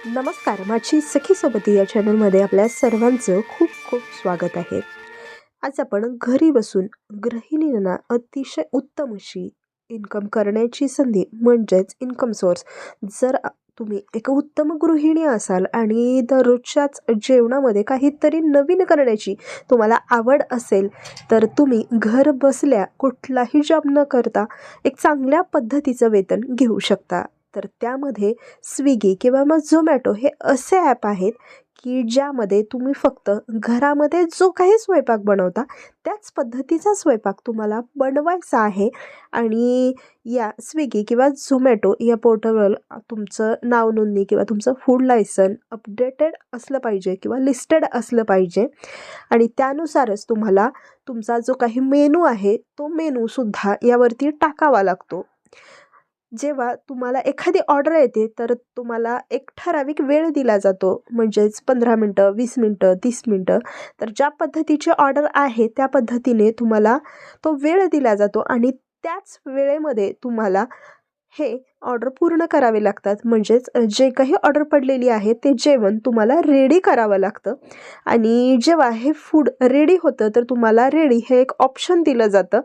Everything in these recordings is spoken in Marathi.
नमस्कार, माझी सखी सोबती या चॅनलमध्ये आपल्या सर्वांचं खूप खूप स्वागत आहे. आज आपण घरी बसून गृहिणींना अतिशय उत्तम अशी इन्कम करण्याची संधी म्हणजेच इन्कम सोर्स. जर तुम्ही एक उत्तम गृहिणी असाल आणि दररोजच्याच जेवणामध्ये काहीतरी नवीन करण्याची तुम्हाला आवड असेल, तर तुम्ही घर बसल्या कुठलाही जॉब न करता एक चांगल्या पद्धतीचं वेतन घेऊ शकता. तर त्यामध्ये स्विगी किंवा मग झोमॅटो हे असे ॲप आहेत की ज्यामध्ये तुम्ही फक्त घरामध्ये जो काही स्वयंपाक बनवता त्याच पद्धतीचा स्वयंपाक तुम्हाला बनवायचा आहे. आणि या स्विगी किंवा झोमॅटो या पोर्टलवर तुमचं नाव नोंदणी किंवा तुमचं फूड लायसन अपडेटेड असलं पाहिजे किंवा लिस्टेड असलं पाहिजे. आणि त्यानुसारच तुम्हाला तुमचा जो काही मेनू आहे तो मेनूसुद्धा यावरती टाकावा लागतो. जेव्हा तुम्हाला एखादी ऑर्डर येते तर तुम्हाला एक ठराविक वेळ दिला जातो, म्हणजेच 15 मिनटं, 20 मिनटं, 30 मिनटं. तर ज्या पद्धतीची ऑर्डर आहे त्या पद्धतीने तुम्हाला तो वेळ दिला जातो आणि त्याच वेळेमध्ये तुम्हाला हे ऑर्डर पूर्ण करावे लागतात. म्हणजेच जे काही ऑर्डर पडलेली आहे ते जेवण तुम्हाला रेडी करावं लागतं. आणि जेव्हा हे फूड रेडी होतं तर तुम्हाला रेडी हे एक ऑप्शन दिलं जातं.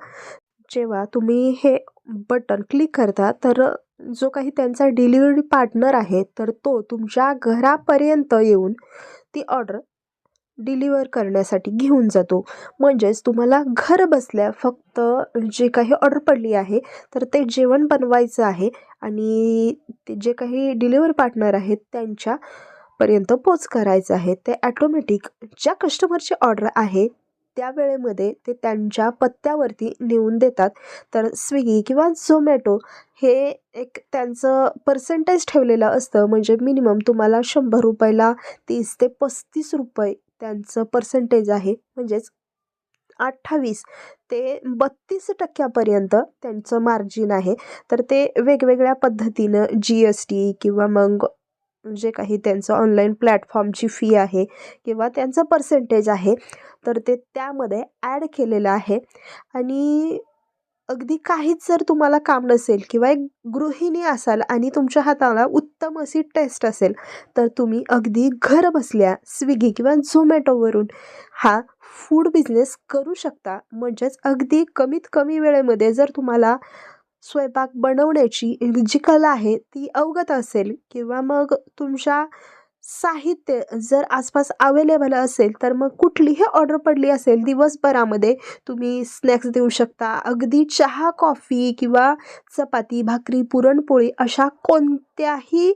जेव्हा तुम्ही हे बटन क्लिक करता तर जो काही त्यांचा डिलिव्हरी पार्टनर आहे तर तो तुमच्या घरापर्यंत येऊन ती ऑर्डर डिलिव्हर करण्यासाठी घेऊन जातो. म्हणजेच तुम्हाला घर बसल्या फक्त जे काही ऑर्डर पडली आहे तर ते जेवण बनवायचं आहे आणि ते जे काही डिलिव्हरी पार्टनर आहेत त्यांच्यापर्यंत पोच करायचं आहे. ते ॲटोमॅटिक ज्या कस्टमरची ऑर्डर आहे त्या वेळेमध्ये ते त्यांच्या पत्त्यावरती नेऊन देतात. तर स्विगी किंवा झोमॅटो हे एक त्यांचं पर्सेंटेज ठेवलेलं असतं. म्हणजे मिनिमम तुम्हाला ₹100ला 30 ते ₹35 त्यांचं पर्सेंटेज आहे. म्हणजेच 28 ते 32% त्यांचं मार्जिन आहे. तर ते वेगवेगळ्या पद्धतीनं जी-एस-टी किंवा मग जे काही त्यांचं ऑनलाईन प्लॅटफॉर्मची फी आहे किंवा त्यांचं पर्सेंटेज आहे तर ते त्यामध्ये ॲड केलेलं आहे. आणि अगदी काहीच जर तुम्हाला काम नसेल किंवा एक गृहिणी असाल आणि तुमच्या हाताला उत्तम अशी टेस्ट असेल तर तुम्ही अगदी घर बसल्या स्विगी किंवा झोमॅटोवरून हा फूड बिझनेस करू शकता. म्हणजेच अगदी कमीत कमी वेळेमध्ये जर तुम्हाला स्वयंपाक बनवण्याची जी कला आहे ती अवगत असेल किंवा मग तुमच्या साहित्य जर आसपास अवेलेबल असेल तर मग कुठलीही ऑर्डर पडली असेल दिवसभरामध्ये तुम्ही स्नॅक्स देऊ शकता. अगदी चहा, कॉफी किंवा चपाती, भाकरी, पुरणपोळी अशा कोणत्याही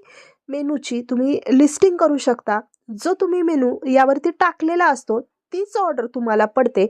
मेनूची तुम्ही लिस्टिंग करू शकता. जो तुम्ही मेनू यावरती टाकलेला असतो तीच ऑर्डर तुम्हाला पडते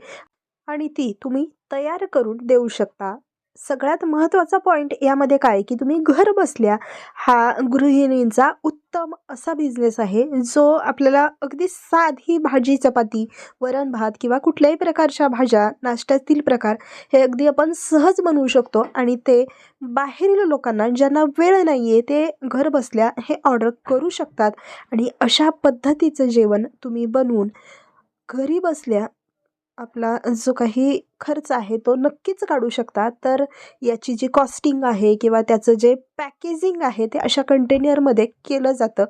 आणि ती तुम्ही तयार करून देऊ शकता. सगळ्यात महत्त्वाचा पॉइंट यामध्ये काय की तुम्ही घर बसल्या हा गृहिणींचा उत्तम असा बिझनेस आहे, जो आपल्याला अगदी साधी भाजी, चपाती, वरण-भात किंवा कुठल्याही प्रकारच्या भाज्या, नाश्त्यातील प्रकार हे अगदी आपण सहज बनवू शकतो आणि ते बाहेरील लोकांना ज्यांना वेळ नाही आहे ते घर बसल्या हे ऑर्डर करू शकतात. आणि अशा पद्धतीचं जेवण तुम्ही बनवून घरी बसल्या आपला जो काही खर्च आहे तो नक्कीच काढू शकता. तर याची जी कॉस्टिंग आहे किंवा त्याचं जे पॅकेजिंग आहे ते अशा कंटेनरमध्ये केलं जातं.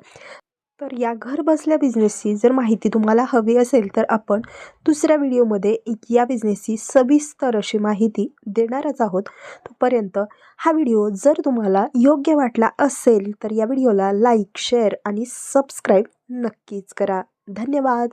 तर या घर बसल्या बिझनेसची जर माहिती तुम्हाला हवी असेल तर आपण दुसऱ्या व्हिडिओमध्ये या बिझनेसची सविस्तर अशी माहिती देणारच आहोत. तोपर्यंत हा व्हिडिओ जर तुम्हाला योग्य वाटला असेल तर या व्हिडिओला लाईक, शेअर आणि सबस्क्राईब नक्कीच करा. धन्यवाद.